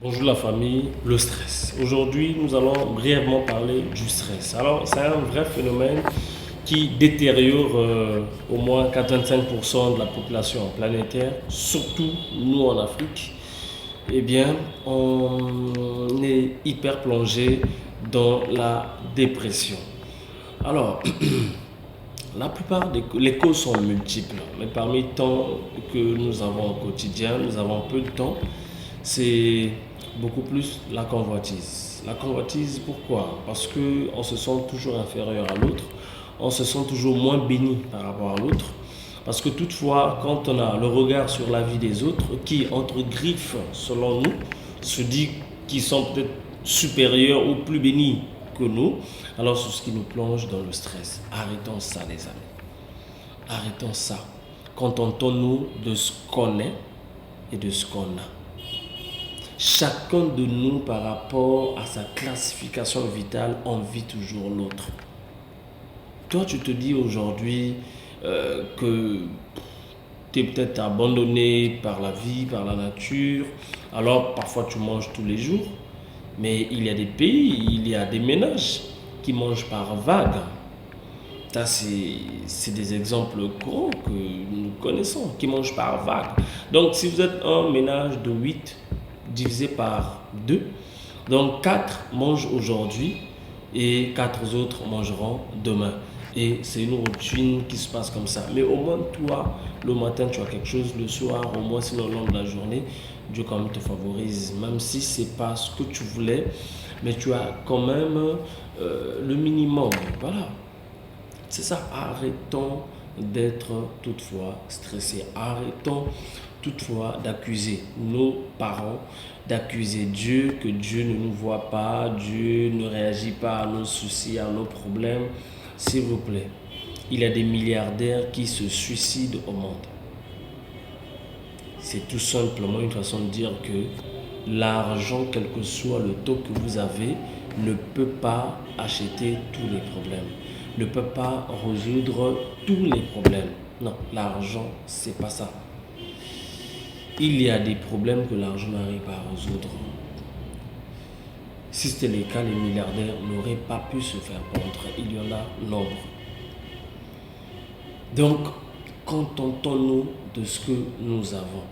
Bonjour la famille, le stress. Aujourd'hui, nous allons brièvement parler du stress. Alors, c'est un vrai phénomène qui détériore au moins 85% de la population planétaire, surtout nous en Afrique. Eh bien, on est hyper plongé dans la dépression. Alors, la plupart les causes sont multiples, mais parmi tant que nous avons au quotidien, nous avons peu de temps. C'est beaucoup plus la convoitise. La convoitise, pourquoi? Parce qu'on se sent toujours inférieur à l'autre, on se sent toujours moins béni par rapport à l'autre. Parce que toutefois, quand on a le regard sur la vie des autres, qui, entre griffes, selon nous, se dit qu'ils sont peut-être supérieurs ou plus bénis que nous, alors c'est ce qui nous plonge dans le stress. Arrêtons ça, les amis. Arrêtons ça. Contentons-nous de ce qu'on est et de ce qu'on a. Chacun de nous, par rapport à sa classification vitale, on vit toujours l'autre. Toi, tu te dis aujourd'hui que tu es peut-être abandonné par la vie, par la nature. Alors, parfois, tu manges tous les jours. Mais il y a des pays, il y a des ménages qui mangent par vague. Ça, c'est des exemples courants que nous connaissons, qui mangent par vague. Donc, si vous êtes un ménage de 8 divisé par 2, donc 4 mangent aujourd'hui et 4 autres mangeront demain. Et c'est une routine qui se passe comme ça. Mais au moins, toi, le matin, tu as quelque chose, le soir, au moins, sinon, le long de la journée, Dieu quand même te favorise. Même si ce n'est pas ce que tu voulais, mais tu as quand même le minimum. Voilà. C'est ça, arrêtons d'être toutefois stressés. Arrêtons toutefois d'accuser nos parents, d'accuser Dieu, que Dieu ne nous voit pas, Dieu ne réagit pas à nos soucis, à nos problèmes. S'il vous plaît, il y a des milliardaires qui se suicident au monde. C'est tout simplement une façon de dire que l'argent, quel que soit le taux que vous avez, ne peut pas acheter tous les problèmes, ne peut pas résoudre tous les problèmes. Non, l'argent, c'est pas ça. Il y a des problèmes que l'argent n'arrive pas à résoudre. Si c'était le cas, les milliardaires n'auraient pas pu se faire pendre. Il y en a nombre. Donc, contentons-nous de ce que nous avons.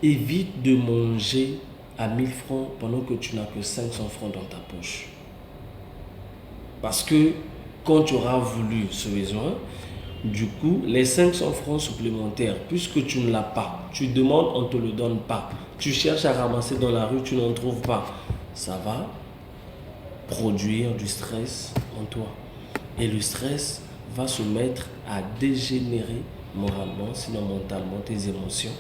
Évite de manger à 1000 francs pendant que tu n'as que 500 francs dans ta poche. Parce que quand tu auras voulu ce besoin, du coup, les 500 francs supplémentaires, puisque tu ne l'as pas, tu demandes, on ne te le donne pas. Tu cherches à ramasser dans la rue, tu n'en trouves pas. Ça va produire du stress en toi. Et le stress va se mettre à dégénérer moralement, sinon mentalement, tes émotions.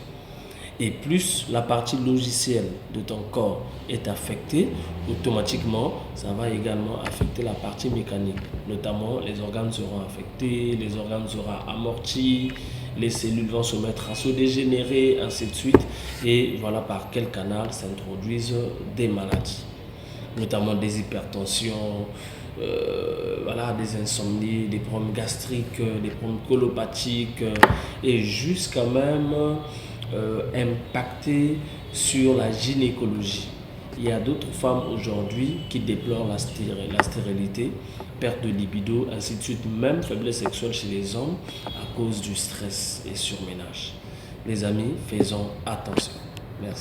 Et plus la partie logicielle de ton corps est affectée, automatiquement, ça va également affecter la partie mécanique. Notamment, les organes seront affectés, les organes seront amortis, les cellules vont se mettre à se dégénérer, ainsi de suite. Et voilà par quel canal s'introduisent des maladies, notamment des hypertensions, voilà, des insomnies, des problèmes gastriques, des problèmes colopathiques et jusqu'à même impacter sur la gynécologie. Il y a d'autres femmes aujourd'hui qui déplorent la stérilité, perte de libido, ainsi de suite, même faiblesse sexuelle chez les hommes à cause du stress et surménage. Les amis, faisons attention.